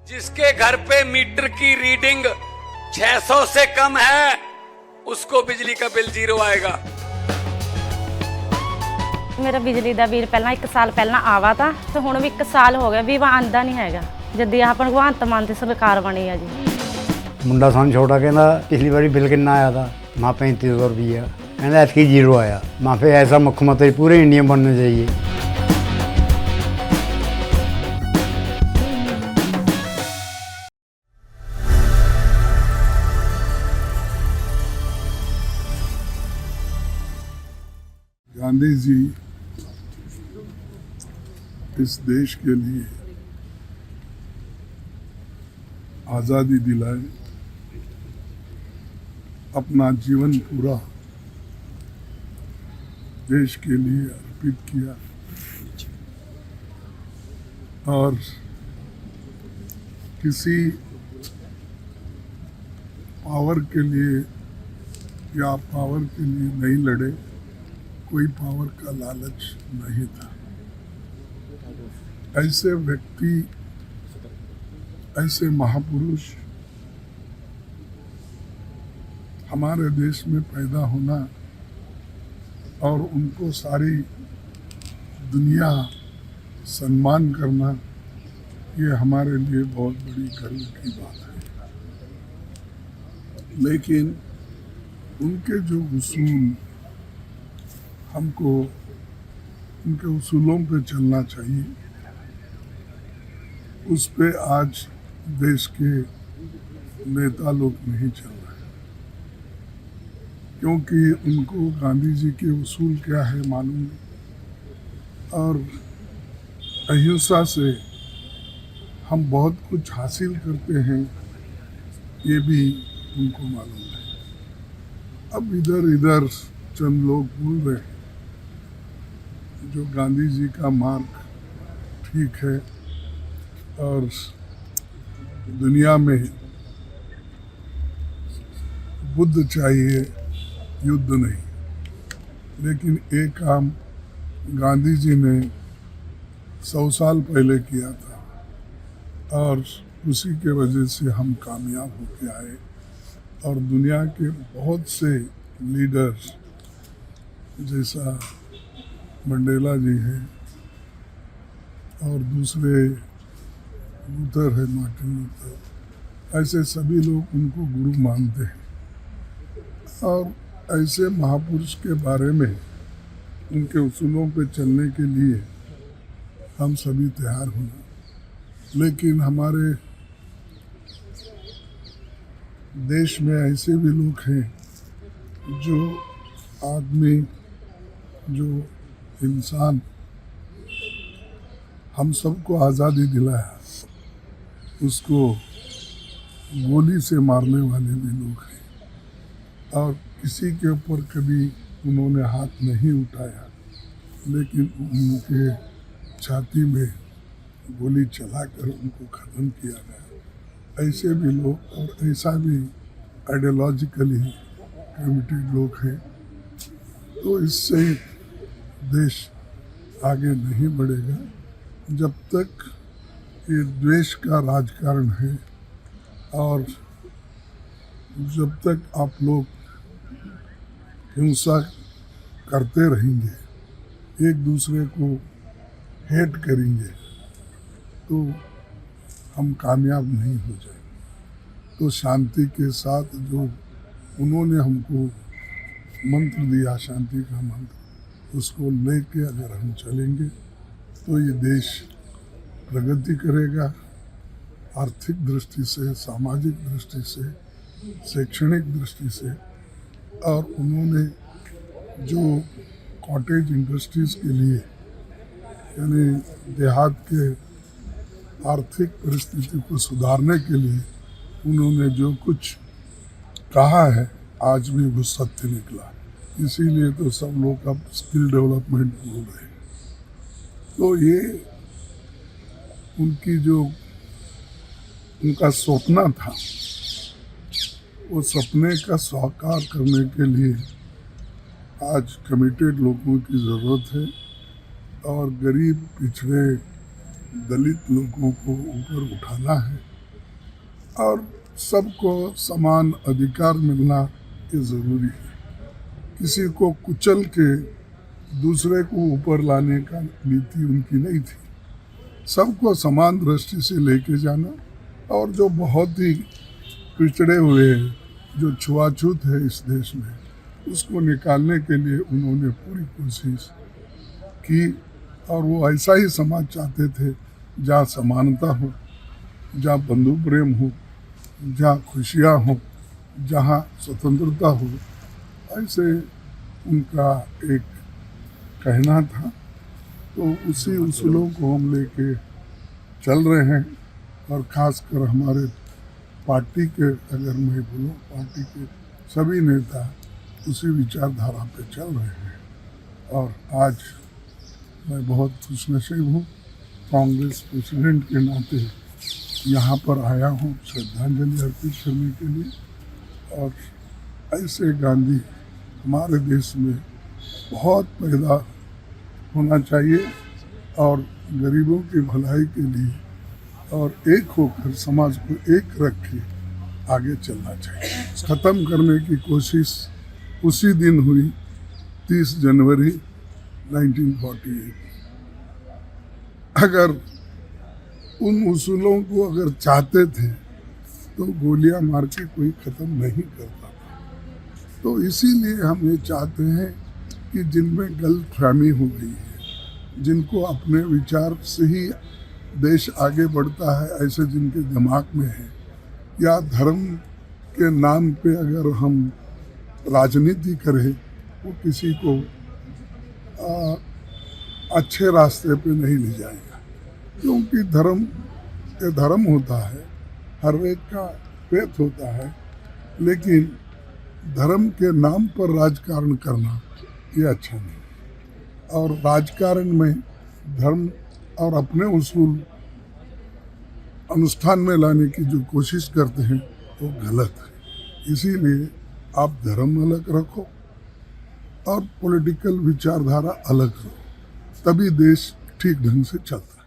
जिसके घर पे मीटर की रीडिंग 600 से कम है उसको बिजली का बिल 0 आएगा। मेरा बिजली ਦਾ ਬਿੱਲ ਪਹਿਲਾਂ 1 ਸਾਲ ਪਹਿਲਾਂ ਆਵਾ ਤਾਂ ਤੇ ਹੁਣ ਵੀ 1 ਸਾਲ ਹੋ ਗਿਆ ਵੀ ਆਂਦਾ ਨਹੀਂ ਹੈਗਾ ਜਦ ਆਹ ਭਗਵੰਤ ਮਾਨ ਦੀ ਸਰਕਾਰ ਬਣੀ ਆ ਜੀ। ਮੁੰਡਾ ਸਾਨੂੰ ਛੋਟਾ ਕਹਿੰਦਾ ਪਿਛਲੀ ਵਾਰੀ ਬਿੱਲ ਕਿੰਨਾ ਆਇਆ था माँ 3500 रुपया कहना ऐसी 0 आया। माँ फिर ऐसा मुख्यमंत्री पूरे इंडिया में बनना चाहिए। गांधी जी इस देश के लिए आज़ादी दिलाए, अपना जीवन पूरा देश के लिए अर्पित किया और किसी पावर के लिए या पावर के लिए नहीं लड़े, कोई पावर का लालच नहीं था। ऐसे व्यक्ति, ऐसे महापुरुष हमारे देश में पैदा होना और उनको सारी दुनिया सम्मान करना, ये हमारे लिए बहुत बड़ी गर्व की बात है। लेकिन उनके जो उसूल, हमको उनके उसूलों पे चलना चाहिए, उस पे आज देश के नेता लोग नहीं चल रहे, क्योंकि उनको गांधी जी के उसूल क्या है मालूम नहीं और अहिंसा से हम बहुत कुछ हासिल करते हैं ये भी उनको मालूम है। अब इधर इधर चंद लोग बोल रहे हैं जो गांधी जी का मार्ग ठीक है और दुनिया में बुद्ध चाहिए, युद्ध नहीं। लेकिन एक काम गांधी जी ने 100 साल पहले किया था और उसी के वजह से हम कामयाब होके आए और दुनिया के बहुत से लीडर्स जैसा मंडेला जी हैं और दूसरे लूथर है, मार्टिन लूथर, ऐसे सभी लोग उनको गुरु मानते हैं और ऐसे महापुरुष के बारे में, उनके उसूलों पे चलने के लिए हम सभी तैयार होना। लेकिन हमारे देश में ऐसे भी लोग हैं जो आदमी, जो इंसान हम सबको आज़ादी दिलाया, उसको गोली से मारने वाले भी लोग हैं और किसी के ऊपर कभी उन्होंने हाथ नहीं उठाया, लेकिन उनके छाती में गोली चलाकर उनको ख़त्म किया गया। ऐसे भी लोग और ऐसा भी आइडियोलॉजिकली कमिटेड लोग हैं, तो इससे देश आगे नहीं बढ़ेगा जब तक ये द्वेष का राजकारण है और जब तक आप लोग हिंसा करते रहेंगे, एक दूसरे को हेट करेंगे, तो हम कामयाब नहीं हो जाएंगे। तो शांति के साथ जो उन्होंने हमको मंत्र दिया, शांति का मंत्र, उसको लेके अगर हम चलेंगे तो ये देश प्रगति करेगा, आर्थिक दृष्टि से, सामाजिक दृष्टि से, शैक्षणिक दृष्टि से। और उन्होंने जो कॉटेज इंडस्ट्रीज़ के लिए, यानी देहात के आर्थिक परिस्थिति को सुधारने के लिए उन्होंने जो कुछ कहा है, आज भी वो सत्य निकला। इसीलिए तो सब लोग अब स्किल डेवलपमेंट बोल रहे हैं। तो ये उनकी जो उनका सपना था, वो सपने का साकार करने के लिए आज कमिटेड लोगों की ज़रूरत है और गरीब, पिछड़े, दलित लोगों को ऊपर उठाना है। और सबको समान अधिकार मिलना ये ज़रूरी है। किसी को कुचल के दूसरे को ऊपर लाने का नीति उनकी नहीं थी। सबको समान दृष्टि से लेके जाना, और जो बहुत ही पिछड़े हुए हैं, जो छुआछूत है इस देश में, उसको निकालने के लिए उन्होंने पूरी कोशिश की। और वो ऐसा ही समाज चाहते थे जहाँ समानता हो, जहाँ बंधु प्रेम हो, जहाँ खुशियाँ हो, जहाँ स्वतंत्रता हो। ऐसे उनका एक कहना था। तो उसी उसूलों को हम लेके चल रहे हैं। और ख़ासकर हमारे पार्टी के, अगर मैं बोलूँ, पार्टी के सभी नेता उसी विचारधारा पे चल रहे हैं। और आज मैं बहुत खुशनसीब हूँ, कांग्रेस प्रेसिडेंट के नाते यहाँ पर आया हूँ श्रद्धांजलि अर्पित करने के लिए। और ऐसे गांधी हमारे देश में बहुत पैदा होना चाहिए, और गरीबों की भलाई के लिए और एक होकर समाज को एक रख के आगे चलना चाहिए। ख़त्म करने की कोशिश उसी दिन हुई, 30 जनवरी 1948। अगर उन उसूलों को अगर चाहते थे तो गोलियां मार के कोई ख़त्म नहीं करता था। तो इसीलिए हम ये चाहते हैं कि जिनमें गलतफहमी हो गई है, जिनको अपने विचार से ही देश आगे बढ़ता है, ऐसे जिनके दिमाग में है, या धर्म के नाम पे अगर हम राजनीति करें, वो किसी को अच्छे रास्ते पे नहीं ले जाएगा। क्योंकि धर्म ये धर्म होता है, हर एक का फेथ होता है, लेकिन धर्म के नाम पर राजकारण करना ये अच्छा नहीं। और राजकारण में धर्म और अपने उसूल अनुष्ठान में लाने की जो कोशिश करते हैं वो गलत है। इसीलिए आप धर्म अलग रखो और पॉलिटिकल विचारधारा अलग रखो, तभी देश ठीक ढंग से चलता है।